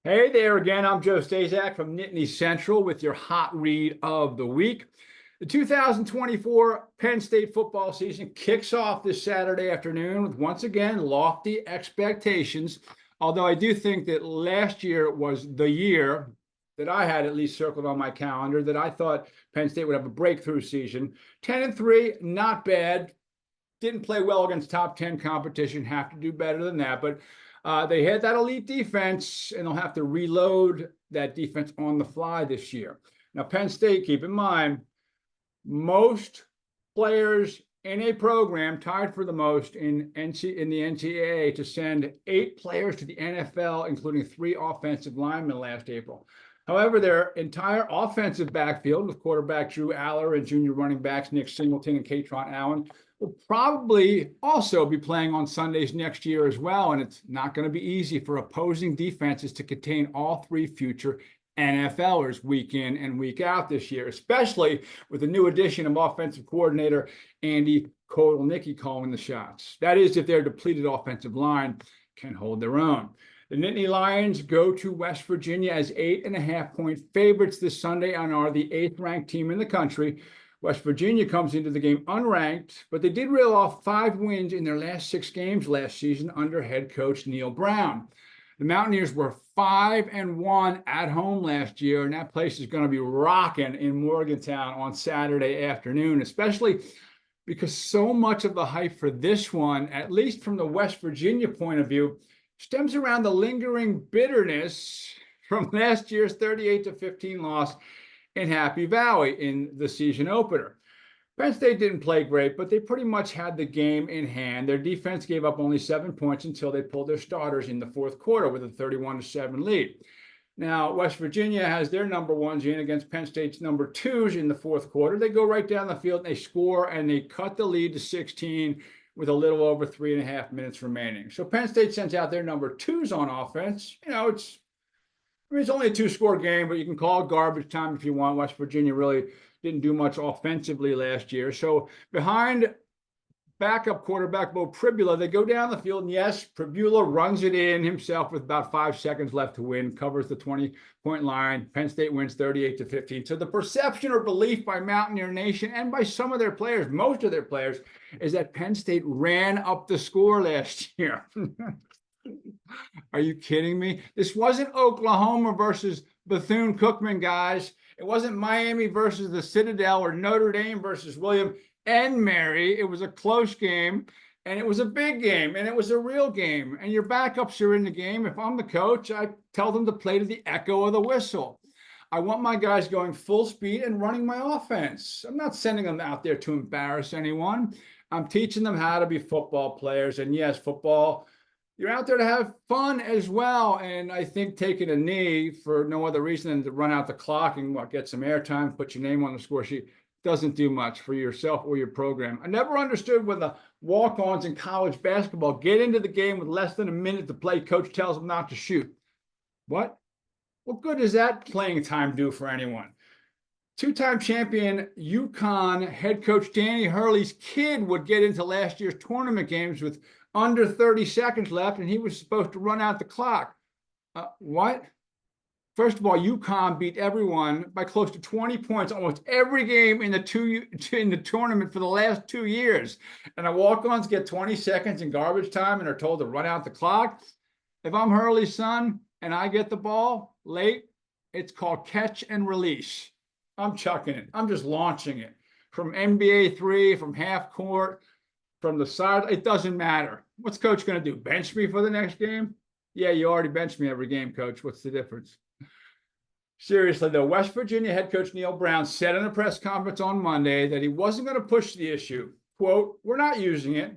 Hey there again. I'm Joe Staszak from NittanyCentral with your hot read of the week. The 2024 Penn State football season kicks off this Saturday afternoon with once again lofty expectations. Although I do think that last year was the year that I had at least circled on my calendar that I thought Penn State would have a breakthrough season. 10-3, not bad. Didn't play well against top 10 competition, have to do better than that. But they had that elite defense, and they'll have to reload that defense on the fly this year. Now, Penn State, keep in mind, most players in a program tied for the most in the NCAA to send 8 players to the NFL, including 3 offensive linemen last April. However, their entire offensive backfield with quarterback Drew Aller and junior running backs Nick Singleton and Katron Allen will probably also be playing on Sundays next year as well. And it's not going to be easy for opposing defenses to contain all 3 future NFLers week in and week out this year, especially with the new addition of offensive coordinator Andy Kotelnicki calling the shots. That is, if their depleted offensive line can hold their own. The Nittany Lions go to West Virginia as 8.5-point favorites this Sunday and are the 8th-ranked team in the country. West Virginia comes into the game unranked, but they did reel off 5 wins in their last 6 games last season under head coach Neil Brown. The Mountaineers were 5-1 at home last year, and that place is going to be rocking in Morgantown on Saturday afternoon, especially because so much of the hype for this one, at least from the West Virginia point of view, stems around the lingering bitterness from last year's 38-15 loss in Happy Valley in the season opener. Penn State didn't play great, but they pretty much had the game in hand. Their defense gave up only 7 points until they pulled their starters in the fourth quarter with a 31-7 lead. Now, West Virginia has their number ones in against Penn State's number 2s in the fourth quarter. They go right down the field and they score, and they cut the lead to 16 with a little over 3.5 minutes remaining. So Penn State sends out their number 2s on offense. It's only a 2-score game, but you can call it garbage time if you want. West Virginia really didn't do much offensively last year. So behind backup quarterback Bo Pribula, they go down the field, and yes, Pribula runs it in himself with about 5 seconds left to win, covers the 20-point line. Penn State wins 38-15. So the perception or belief by Mountaineer Nation and by some of their players, most of their players, is that Penn State ran up the score last year. Are you kidding me? This wasn't Oklahoma versus Bethune-Cookman, guys. It wasn't Miami versus the Citadel or Notre Dame versus William and Mary. It was a close game, and it was a big game, and it was a real game. And your backups are in the game. If I'm the coach, I tell them to play to the echo of the whistle. I want my guys going full speed and running my offense. I'm not sending them out there to embarrass anyone. I'm teaching them how to be football players. And yes, football, you're out there to have fun as well. And I think taking a knee for no other reason than to run out the clock and get some airtime, put your name on the score sheet, doesn't do much for yourself or your program. I never understood when the walk-ons in college basketball get into the game with less than a minute to play, coach tells them not to shoot. What good does that playing time do for anyone? 2-time champion UConn head coach Danny Hurley's kid would get into last year's tournament games with under 30 seconds left, and he was supposed to run out the clock. What? First of all, UConn beat everyone by close to 20 points almost every game in the tournament for the last 2 years. And the walk-ons get 20 seconds in garbage time and are told to run out the clock. If I'm Hurley's son and I get the ball late, it's called catch and release. I'm chucking it. I'm just launching it from NBA 3, from half court, from the side. It doesn't matter. What's coach going to do? Bench me for the next game? Yeah, you already benched me every game, coach. What's the difference? Seriously, though, West Virginia head coach Neil Brown said in a press conference on Monday that he wasn't going to push the issue. Quote, "We're not using it,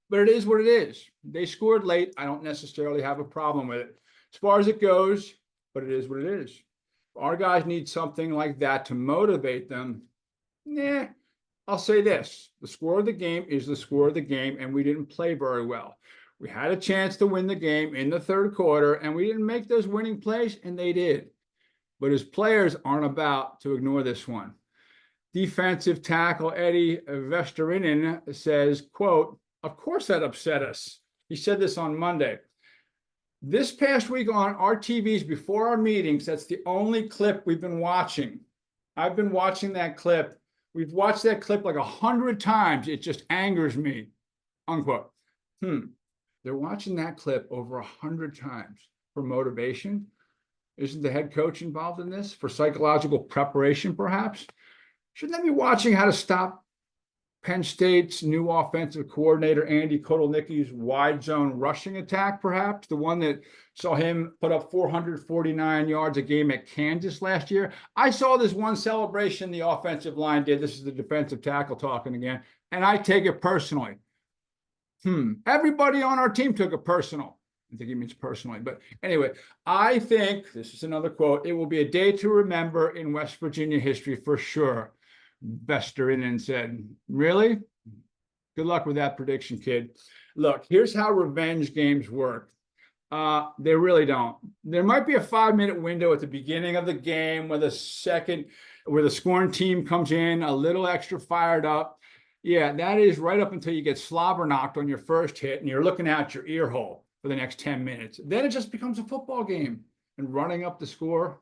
but it is what it is. They scored late. I don't necessarily have a problem with it as far as it goes, but it is what it is. Our guys need something like that to motivate them. I'll say this. The score of the game is the score of the game, and we didn't play very well. We had a chance to win the game in the third quarter, and we didn't make those winning plays, and they did. But his players aren't about to ignore this one." Defensive tackle Eddie Vesterinen says, quote, "Of course that upset us." He said this on Monday. This past week on our TVs before our meetings, that's the only clip we've been watching. I've been watching that clip. We've watched that clip like 100 times. It just angers me, unquote. They're watching that clip over 100 times for motivation. Isn't the head coach involved in this? For psychological preparation, perhaps? Shouldn't they be watching how to stop Penn State's new offensive coordinator, Andy Kotelnicki's wide zone rushing attack, perhaps? The one that saw him put up 449 yards a game at Kansas last year. I saw this one celebration the offensive line did. This is the defensive tackle talking again, and I take it personally. Everybody on our team took it personal. I think he means personally. But anyway, I think, this is another quote, it will be a day to remember in West Virginia history for sure. Vesterinen said, really? Good luck with that prediction, kid. Look, here's how revenge games work. They really don't. There might be a 5-minute window at the beginning of the game where the scoring team comes in a little extra fired up. Yeah, that is right up until you get slobber knocked on your first hit and you're looking out your ear hole for the next 10 minutes. Then it just becomes a football game and running up the score.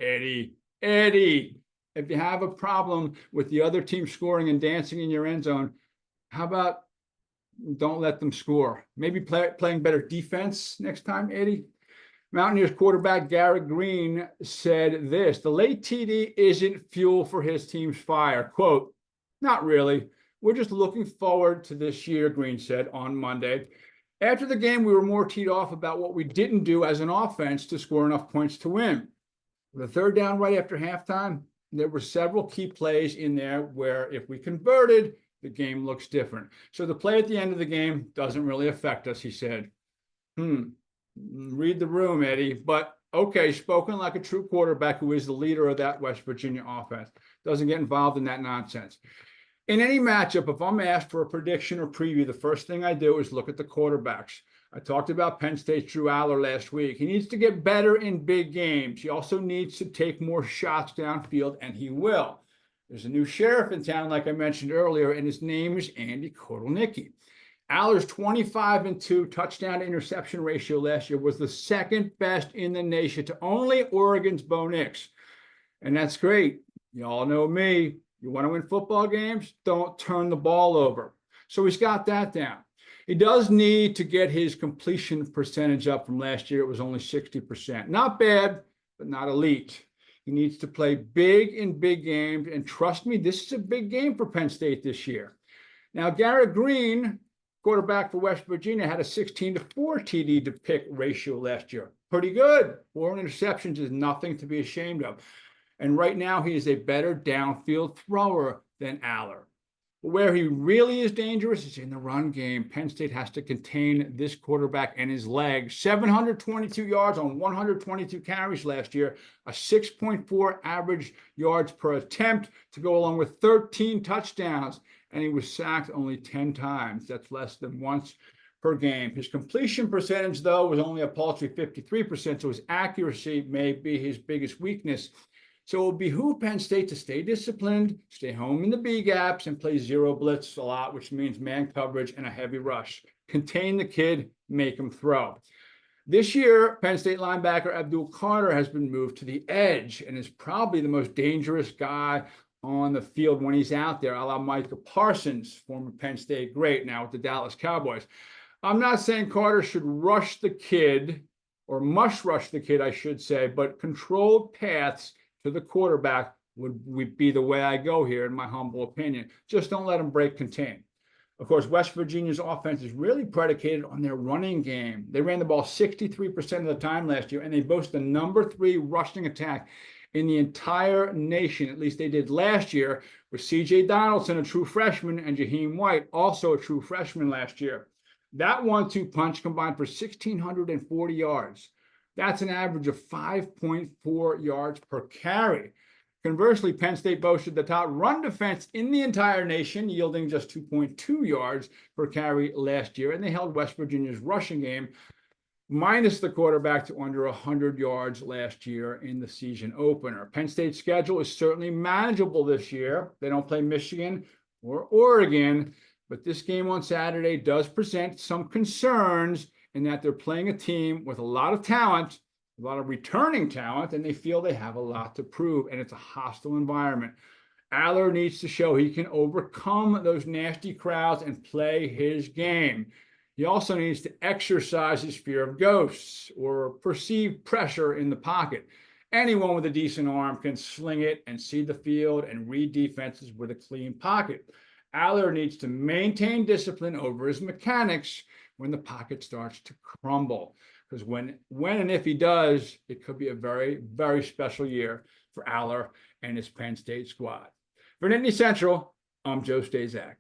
Eddie, if you have a problem with the other team scoring and dancing in your end zone, how about don't let them score? Maybe playing better defense next time, Eddie. Mountaineers quarterback Garrett Green said this: the late TD isn't fuel for his team's fire. Quote, not really. We're just looking forward to this year, Green said on Monday. After the game, we were more teed off about what we didn't do as an offense to score enough points to win. The third down right after halftime, there were several key plays in there where if we converted, the game looks different. So the play at the end of the game doesn't really affect us, he said. Read the room, Eddie. But okay, spoken like a true quarterback who is the leader of that West Virginia offense. Doesn't get involved in that nonsense. In any matchup, if I'm asked for a prediction or preview, the first thing I do is look at the quarterbacks. I talked about Penn State's Drew Aller last week. He needs to get better in big games. He also needs to take more shots downfield, and he will. There's a new sheriff in town, like I mentioned earlier, and his name is Andy Kotelnicki. Aller's 25-2 touchdown to interception ratio last year was the second best in the nation to only Oregon's Bo Nix. And that's great. You all know me. You want to win football games? Don't turn the ball over. So he's got that down. He does need to get his completion percentage up from last year. It was only 60%. Not bad, but not elite. He needs to play big in big games. And trust me, this is a big game for Penn State this year. Now, Garrett Green, quarterback for West Virginia, had a 16-4 TD to pick ratio last year. Pretty good. 4 interceptions is nothing to be ashamed of. And right now, he is a better downfield thrower than Aller. But where he really is dangerous is in the run game. Penn State has to contain this quarterback and his legs. 722 yards on 122 carries last year, a 6.4 average yards per attempt to go along with 13 touchdowns. And he was sacked only 10 times. That's less than once per game. His completion percentage, though, was only a paltry 53%, so his accuracy may be his biggest weakness. So it will behoove Penn State to stay disciplined, stay home in the B gaps, and play zero blitz a lot, which means man coverage and a heavy rush. Contain the kid, make him throw. This year, Penn State linebacker Abdul Carter has been moved to the edge and is probably the most dangerous guy on the field when he's out there, a la Micah Parsons, former Penn State great, now with the Dallas Cowboys. I'm not saying Carter should rush the kid, or must rush the kid, I should say, but controlled paths to the quarterback would be the way I go here, in my humble opinion. Just don't let them break contain. Of course, West Virginia's offense is really predicated on their running game. They ran the ball 63% of the time last year, and they boast the #3 rushing attack in the entire nation. At least they did last year, with C.J. Donaldson, a true freshman, and Jaheim White, also a true freshman last year. That 1-2 punch combined for 1,640 yards. That's an average of 5.4 yards per carry. Conversely, Penn State boasted the top run defense in the entire nation, yielding just 2.2 yards per carry last year, and they held West Virginia's rushing game, minus the quarterback, to under 100 yards last year in the season opener. Penn State's schedule is certainly manageable this year. They don't play Michigan or Oregon, but this game on Saturday does present some concerns in that they're playing a team with a lot of talent, a lot of returning talent, and they feel they have a lot to prove, and it's a hostile environment. Aller needs to show he can overcome those nasty crowds and play his game. He also needs to exercise his fear of ghosts or perceived pressure in the pocket. Anyone with a decent arm can sling it and see the field and read defenses with a clean pocket. Aller needs to maintain discipline over his mechanics when the pocket starts to crumble. Because when and if he does, it could be a very, very special year for Aller and his Penn State squad. For Nittany Central, I'm Joe Staszak.